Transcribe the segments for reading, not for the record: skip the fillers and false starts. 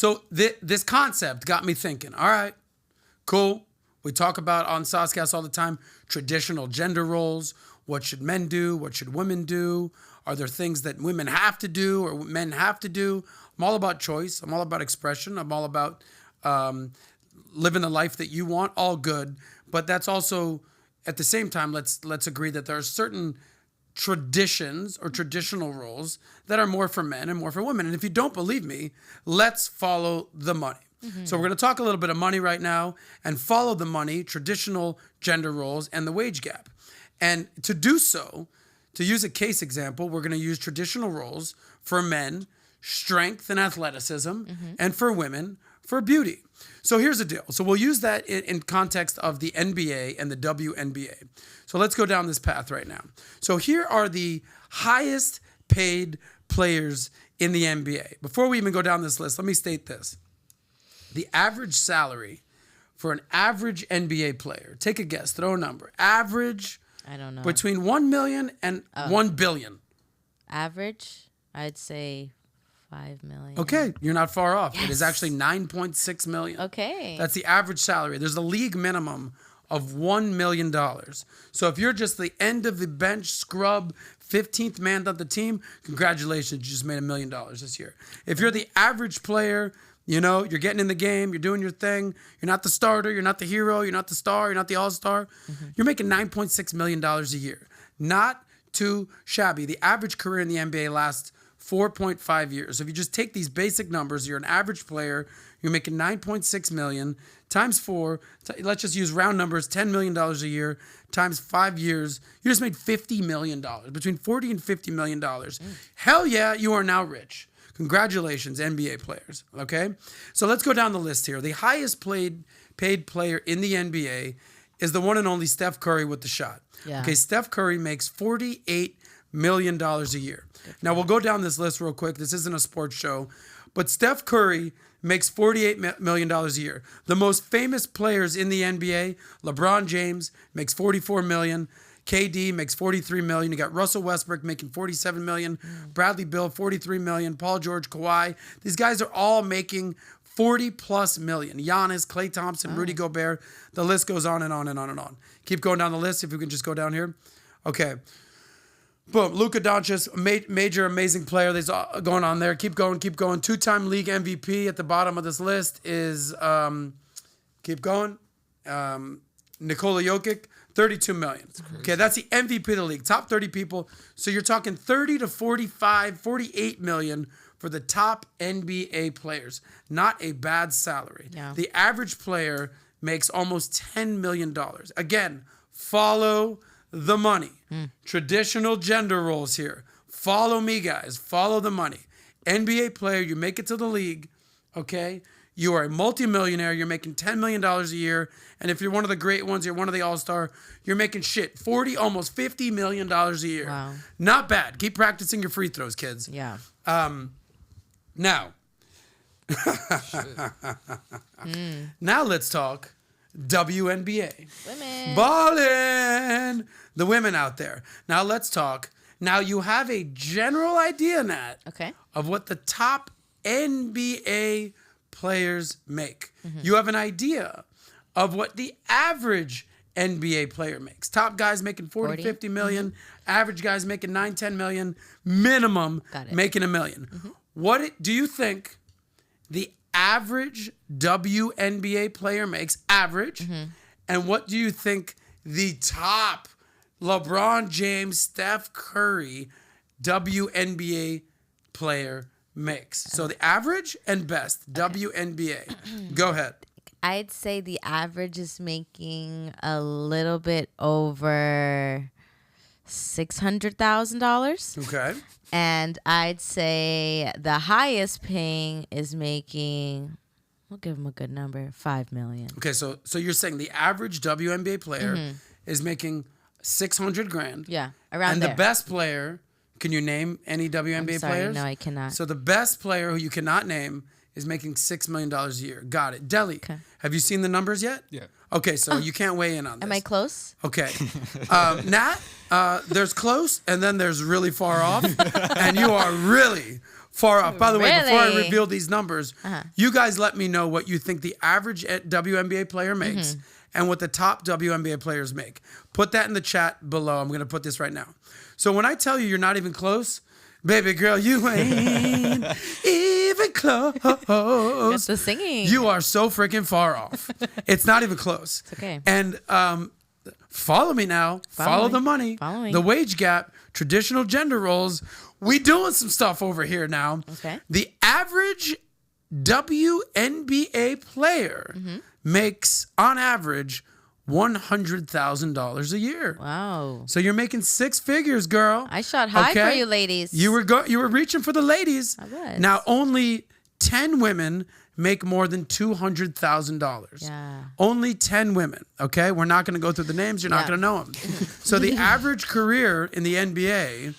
So this concept got me thinking, all right, cool. We talk about on Soscast all the time, traditional gender roles. What should men do? What should women do? Are there things that women have to do or men have to do? I'm all about choice. I'm all about expression. I'm all about living the life that you want. All good. But that's also, at the same time, let's agree that there are certain traditions or traditional roles that are more for men and more for women. And if you don't believe me, let's follow the money. So we're going to talk a little bit of money right now and follow the money, traditional gender roles, and the wage gap. And to do so, to use a case example, we're going to use traditional roles for men, strength and athleticism, and for women, for beauty. So here's the deal. So we'll use that in context of the NBA and the WNBA. So let's go down this path right now. So here are the highest paid players in the NBA. Before we even go down this list, let me state this. The average salary for an average NBA player, take a guess, throw a number. Average, I don't know. Between 1 million and 1 billion. Average, I'd say 5 million. Okay, you're not far off. Yes. It is actually 9.6 million. Okay. That's the average salary. There's a league minimum of $1 million. So if you're just the end of the bench scrub, 15th man of the team, congratulations, you just made $1 million this year. If you're the average player, you know, you're getting in the game, you're doing your thing, you're not the starter, you're not the hero, you're not the star, you're not the all-star, you're making $9.6 million a year. Not too shabby. The average career in the NBA lasts 4.5 years. So if you just take these basic numbers, you're an average player, you're making $9.6 million times 4, let's just use round numbers, $10 million a year times 5 years, you just made $50 million, between $40 and $50 million. Hell yeah, you are now rich. Congratulations, NBA players, okay? So let's go down the list here. The highest paid player in the NBA is the one and only Steph Curry with the shot. Yeah. Okay, Steph Curry makes $48 million a year. Now, we'll go down this list real quick. This isn't a sports show, but Steph Curry makes $48 million a year. The most famous players in the NBA, LeBron James makes $44 million. KD makes $43 million. You got Russell Westbrook making $47 million. Bradley Beal, $43 million. Paul George, Kawhi. These guys are all making $40+ million. Giannis, Klay Thompson, Rudy Gobert. The list goes on and on and on and on. Keep going down the list if we can just go down here. Okay. Boom. Luka Doncic, major amazing player. There's going on there. Keep going, keep going. 2-time league MVP at the bottom of this list is, keep going, Nikola Jokic. $32 million. Okay, that's the MVP of the league. Top 30 people. So you're talking 30 to 45, 48 million for the top NBA players. Not a bad salary. Yeah. The average player makes almost $10 million. Again, follow the money. Traditional gender roles here. Follow me, guys. Follow the money. NBA player, you make it to the league, okay? You are a multimillionaire. You're making $10 million a year. And if you're one of the great ones, you're one of the all-star, you're making almost $50 million a year. Wow. Not bad. Keep practicing your free throws, kids. Yeah. Now, now let's talk WNBA. Women. Ballin'. The women out there. Now let's talk. Now you have a general idea, Nat, Okay. of what the top NBA players make. You have an idea of what the average NBA player makes. Top guys making 40, 50 million. Average guys making 9, 10 million. Minimum making $1 million. What do you think the average WNBA player makes? Average. And what do you think the top LeBron James, Steph Curry WNBA player makes? So the average and best WNBA. Go ahead. I'd say the average is making a little bit over $600,000. Okay. And I'd say the highest paying is making, we'll give him a good number, $5 million. Okay, so you're saying the average WNBA player is making $600,000. Yeah, around and there. the best player, can you name any WNBA players? No, I cannot. So the best player who you cannot name is making $6 million a year. Got it. Deli, have you seen the numbers yet? Yeah. Okay, so you can't weigh in on this. Am I close? Okay. Nat, there's close, and then there's really far off, and you are really far off. By the way, before I Really? reveal these numbers, you guys let me know what you think the average WNBA player makes and what the top WNBA players make. Put that in the chat below. I'm going to put this right now. So when I tell you you're not even close, baby girl, you ain't even close. That's the singing. You are so freaking far off. It's not even close. It's okay. And follow me now. Follow the money. Follow me. The wage gap. Traditional gender roles. We doing some stuff over here now. Okay. The average WNBA player makes, on average, $100,000 a year. Wow. So you're making six figures, girl. I shot high for you ladies. You were reaching for the ladies. I was. Now only 10 women make more than $200,000. Yeah. Only 10 women. Okay, we're not going to go through the names. You're not going to know them. So the average career in the NBA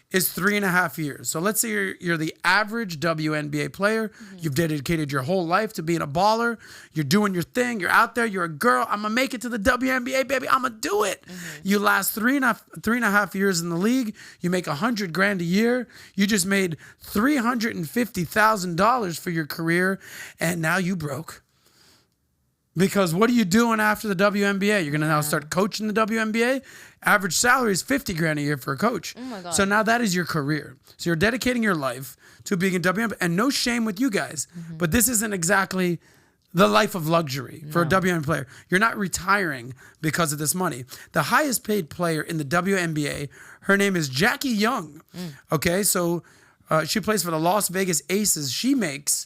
is 3.5 years. So let's say you're the average WNBA player. You've dedicated your whole life to being a baller. You're doing your thing. You're out there. You're a girl. I'm going to make it to the WNBA, baby. I'm going to do it. You last 3.5 years in the league. You make $100,000 a year. You just made $350,000 for your career. And now you broke. Because what are you doing after the WNBA? You're going to now start coaching the WNBA. Average salary is $50,000 a year for a coach. Oh my God. So now that is your career. So you're dedicating your life to being a WNBA. And no shame with you guys, but this isn't exactly the life of luxury for a WNBA player. You're not retiring because of this money. The highest paid player in the WNBA, her name is Jackie Young. Okay, so she plays for the Las Vegas Aces. She makes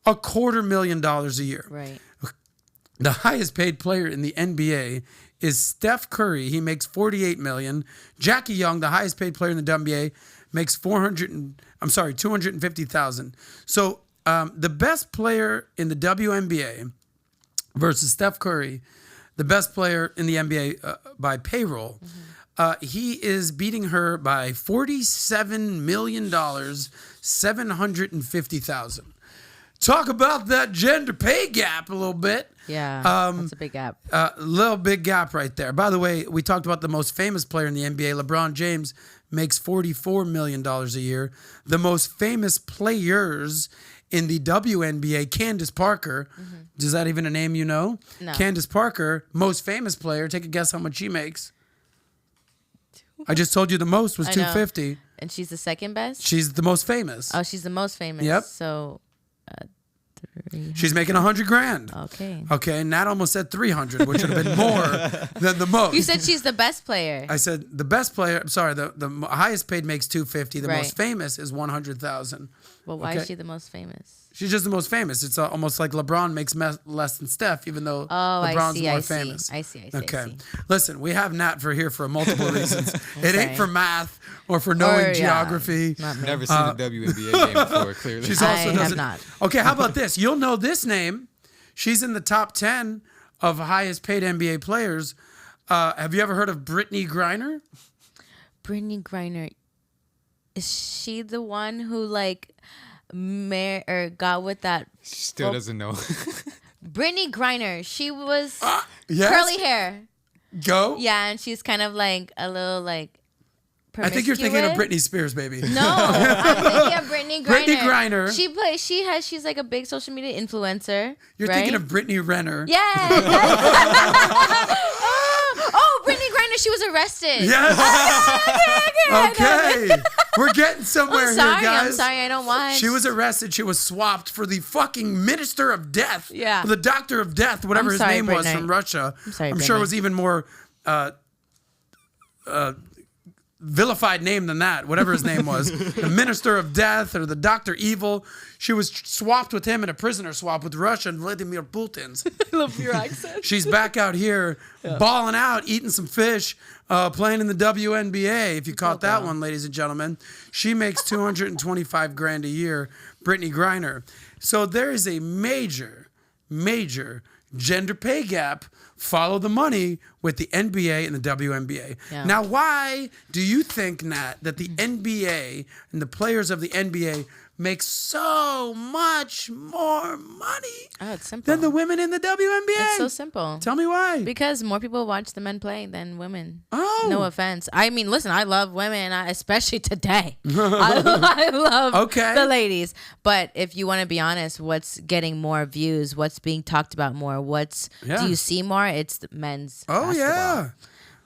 $250,000 a year. Right. The highest paid player in the NBA is Steph Curry. He makes $48 million. Jackie Young, the highest paid player in the WNBA, makes $250,000. So the best player in the WNBA versus Steph Curry, the best player in the NBA by payroll, he is beating her by $47 million, $750,000. Talk about that gender pay gap a little bit. Yeah, that's a big gap. Little big gap right there. By the way, we talked about the most famous player in the NBA. LeBron James makes $44 million a year. The most famous players in the WNBA, Candace Parker. Is that even a name you know? No. Candace Parker, most famous player. Take a guess how much she makes. I just told you the most was $250,000. And she's the second best? She's the most famous. Oh, she's the most famous. Yep. So... She's making $100,000. Okay. Okay, and Nat almost said 300, which would have been more than the most. You said she's the best player. I said the best player. I'm sorry, the highest paid makes $250,000. The Right. most famous is $100,000. Well, why is she the most famous? She's just the most famous. It's almost like LeBron makes less than Steph, even though LeBron's more famous. I see. Okay. Listen, we have Nat here for multiple reasons. It ain't for math or for knowing geography. Never seen a WNBA game before, clearly. She's also I have not. Okay, how about this? You'll know this name. She's in the top 10 of highest paid NBA players. Have you ever heard of Brittany Griner? Brittany Griner. Is she the one who got with that? She still doesn't know. Brittany Griner. She was Yes? curly hair. Go. Yeah, and she's kind of like a little I think you're thinking of Britney Spears, baby. No, I'm thinking of Brittany Griner. Brittany Griner. She's like a big social media influencer. You're right? thinking of Brittany Renner. Yes. Oh, Brittany Griner. She was arrested. Yes. Okay. We're getting somewhere I'm sorry. here, guys. I'm sorry. I don't watch. She was arrested. She was swapped for the fucking minister of death. Yeah. The doctor of death, whatever his sorry, name was Brittany. from Russia. I'm sorry, I'm sure it Brittany. was even more vilified name than that, whatever his name was. The minister of death or the Dr. Evil. She was swapped with him in a prisoner swap with Russia and Vladimir Putin's. I love your accent. She's back out here balling out, eating some fish, playing in the WNBA. If you caught that one, ladies and gentlemen. She makes $225,000 a year, Brittany Griner. So there is a major, major gender pay gap. Follow the money with the NBA and the WNBA. Yeah. Now, why do you think, Nat, that the NBA and the players of the NBA make so much more money it's simple. than the women in the WNBA. It's so simple. Tell me why. Because more people watch the men play than women. Oh. No offense. I mean, listen, I love women, especially today. I love the ladies. But if you want to be honest, what's getting more views? What's being talked about more? Do you see more? It's the men's basketball. Yeah.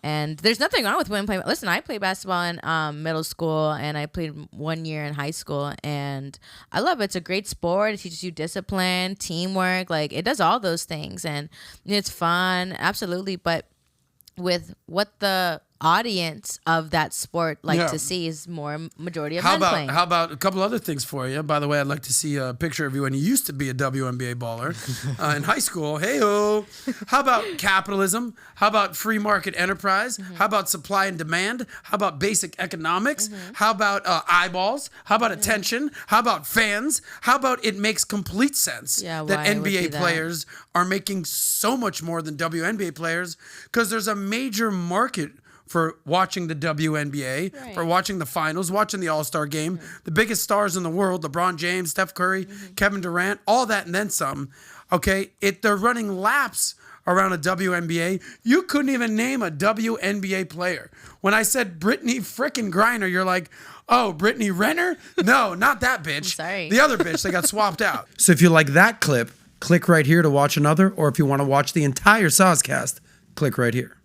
And there's nothing wrong with women playing. Listen, I played basketball in middle school, and I played 1 year in high school, and I love it. It's a great sport. It teaches you discipline, teamwork. Like, it does all those things, and it's fun, absolutely. But with what the audience of that sport to see is more majority of men playing. How about a couple other things for you? By the way, I'd like to see a picture of you when you used to be a WNBA baller in high school. Hey-ho. How about capitalism? How about free market enterprise? How about supply and demand? How about basic economics? How about eyeballs? How about attention? How about fans? How about it makes complete sense that NBA players are making so much more than WNBA players because there's a major market for watching the WNBA, for watching the finals, watching the All-Star game, the biggest stars in the world, LeBron James, Steph Curry, Kevin Durant, all that and then some. Okay, they're running laps around a WNBA. You couldn't even name a WNBA player. When I said Brittany frickin' Griner, you're like, oh, Brittany Renner? No, not that bitch. I'm sorry. The other bitch that got swapped out. So if you like that clip, click right here to watch another, or if you want to watch the entire Soscast, click right here.